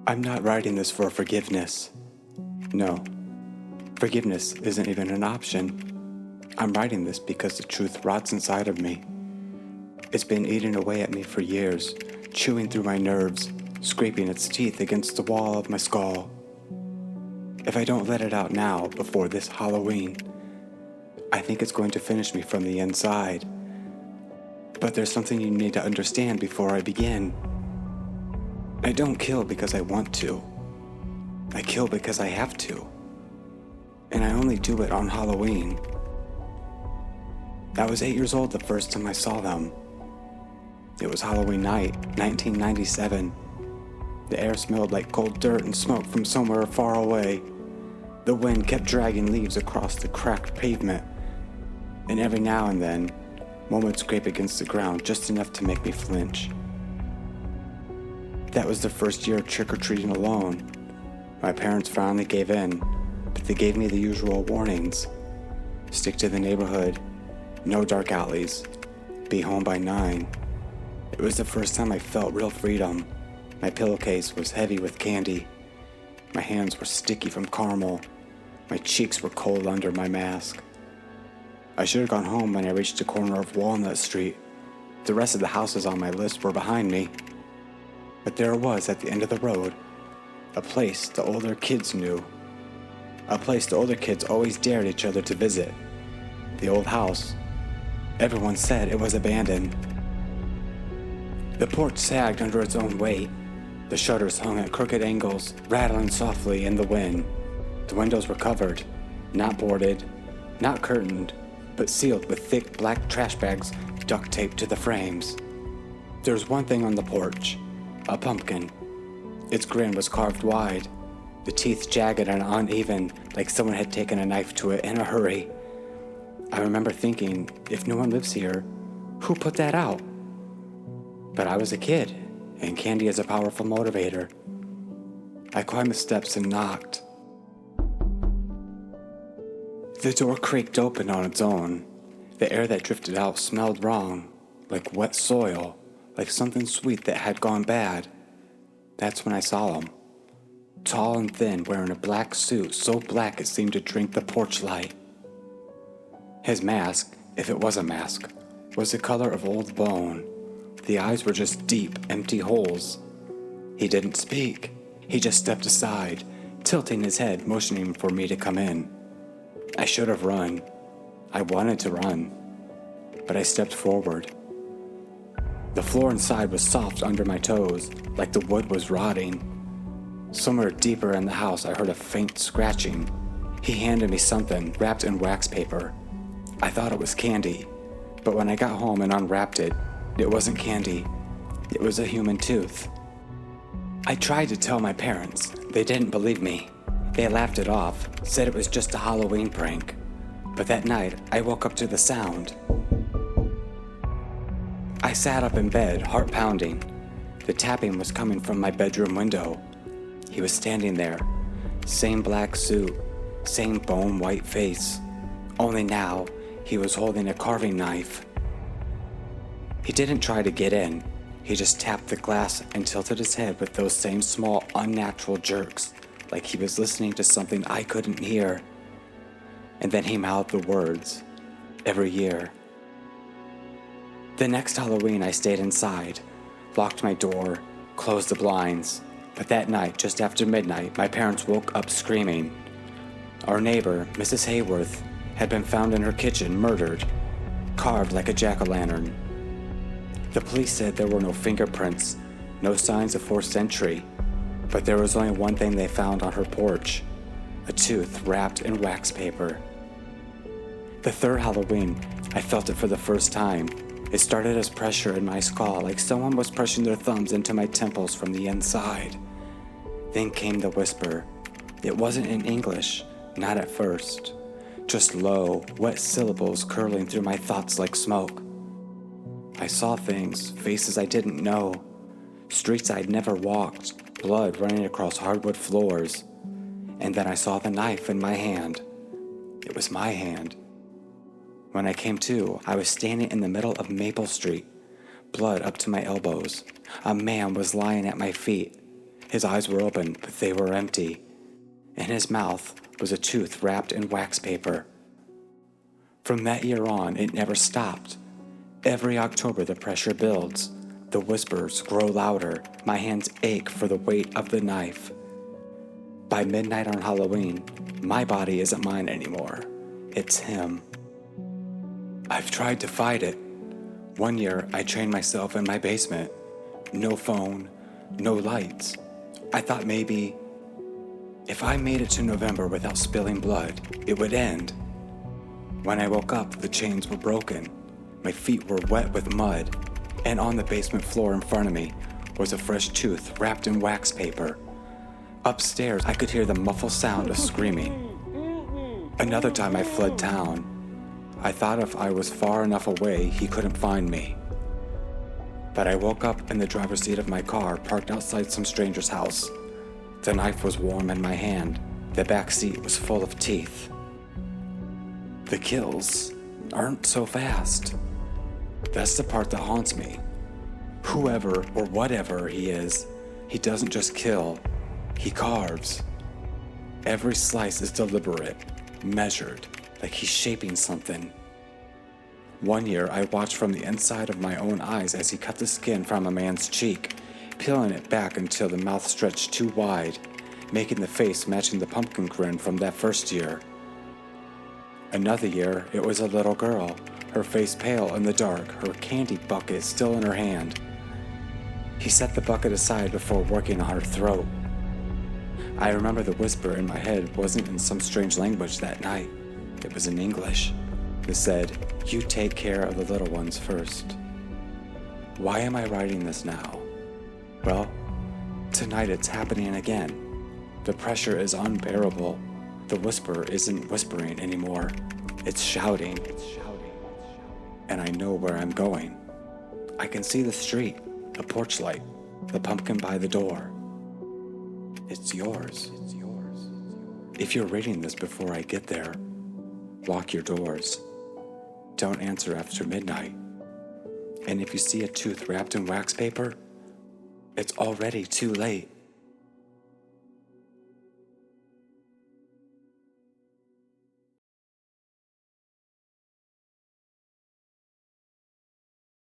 I'm not writing this for forgiveness. No, forgiveness isn't even an option. I'm writing this because the truth rots inside of me. It's been eating away at me for years, chewing through my nerves, scraping its teeth against the wall of my skull. If I don't let it out now, before this Halloween, I think it's going to finish me from the inside. But there's something you need to understand before I begin. I don't kill because I want to. I kill because I have to. And I only do it on Halloween. I was 8 years old the first time I saw them. It was Halloween night, 1997. The air smelled like cold dirt and smoke from somewhere far away. The wind kept dragging leaves across the cracked pavement. And every now and then, one would scrape against the ground just enough to make me flinch. That was the first year trick-or-treating alone. My parents finally gave in, but they gave me the usual warnings. Stick to the neighborhood, no dark alleys, be home by 9. It was the first time I felt real freedom. My pillowcase was heavy with candy. My hands were sticky from caramel. My cheeks were cold under my mask. I should have gone home when I reached the corner of Walnut Street. The rest of the houses on my list were behind me. But there it was at the end of the road, a place the older kids knew. A place the older kids always dared each other to visit. The old house. Everyone said it was abandoned. The porch sagged under its own weight. The shutters hung at crooked angles, rattling softly in the wind. The windows were covered, not boarded, not curtained, but sealed with thick black trash bags duct taped to the frames. There was one thing on the porch, a pumpkin. Its grin was carved wide, the teeth jagged and uneven, like someone had taken a knife to it in a hurry. I remember thinking, if no one lives here, who put that out? But I was a kid, and candy is a powerful motivator. I climbed the steps and knocked. The door creaked open on its own. The air that drifted out smelled wrong, like wet soil, like something sweet that had gone bad. That's when I saw him. Tall and thin, wearing a black suit so black it seemed to drink the porch light. His mask, if it was a mask, was the color of old bone. The eyes were just deep, empty holes. He didn't speak. He just stepped aside, tilting his head, motioning for me to come in. I should have run. I wanted to run, but I stepped forward. The floor inside was soft under my toes, like the wood was rotting. Somewhere deeper in the house, I heard a faint scratching. He handed me something wrapped in wax paper. I thought it was candy, but when I got home and unwrapped it, it wasn't candy. It was a human tooth. I tried to tell my parents. They didn't believe me. They laughed it off, said it was just a Halloween prank. But that night, I woke up to the sound. I sat up in bed, heart pounding. The tapping was coming from my bedroom window. He was standing there, same black suit, same bone white face. Only now, he was holding a carving knife. He didn't try to get in. He just tapped the glass and tilted his head with those same small, unnatural jerks, like he was listening to something I couldn't hear. And then he mouthed the words, every year. The next Halloween, I stayed inside, locked my door, closed the blinds. But that night, just after midnight, my parents woke up screaming. Our neighbor, Mrs. Hayworth, had been found in her kitchen, murdered, carved like a jack-o'-lantern. The police said there were no fingerprints, no signs of forced entry, but there was only one thing they found on her porch, a tooth wrapped in wax paper. The third Halloween, I felt it for the first time. It started as pressure in my skull, like someone was pressing their thumbs into my temples from the inside. Then came the whisper. It wasn't in English, not at first. Just low, wet syllables curling through my thoughts like smoke. I saw things, faces I didn't know, streets I'd never walked, blood running across hardwood floors. And then I saw the knife in my hand. It was my hand. When I came to, I was standing in the middle of Maple Street, blood up to my elbows. A man was lying at my feet. His eyes were open, but they were empty. In his mouth was a tooth wrapped in wax paper. From that year on, it never stopped. Every October, the pressure builds. The whispers grow louder. My hands ache for the weight of the knife. By midnight on Halloween, my body isn't mine anymore. It's him. I've tried to fight it. One year, I trained myself in my basement. No phone, no lights. I thought maybe if I made it to November without spilling blood, it would end. When I woke up, the chains were broken. My feet were wet with mud, and on the basement floor in front of me was a fresh tooth wrapped in wax paper. Upstairs, I could hear the muffled sound of screaming. Another time I fled town. I thought if I was far enough away, he couldn't find me. But I woke up in the driver's seat of my car, parked outside some stranger's house. The knife was warm in my hand. The back seat was full of teeth. The kills aren't so fast. That's the part that haunts me. Whoever or whatever he is, he doesn't just kill, he carves. Every slice is deliberate, measured, like he's shaping something. One year, I watched from the inside of my own eyes as he cut the skin from a man's cheek, peeling it back until the mouth stretched too wide, making the face matching the pumpkin grin from that first year. Another year, it was a little girl, her face pale in the dark, her candy bucket still in her hand. He set the bucket aside before working on her throat. I remember the whisper in my head wasn't in some strange language that night. It was in English. It said, "You take care of the little ones first." Why am I writing this now? Well, tonight it's happening again. The pressure is unbearable. The whisper isn't whispering anymore. It's shouting. And I know where I'm going. I can see the street, the porch light, the pumpkin by the door. It's yours. If you're reading this before I get there, lock your doors. Don't answer after midnight. And if you see a tooth wrapped in wax paper, it's already too late.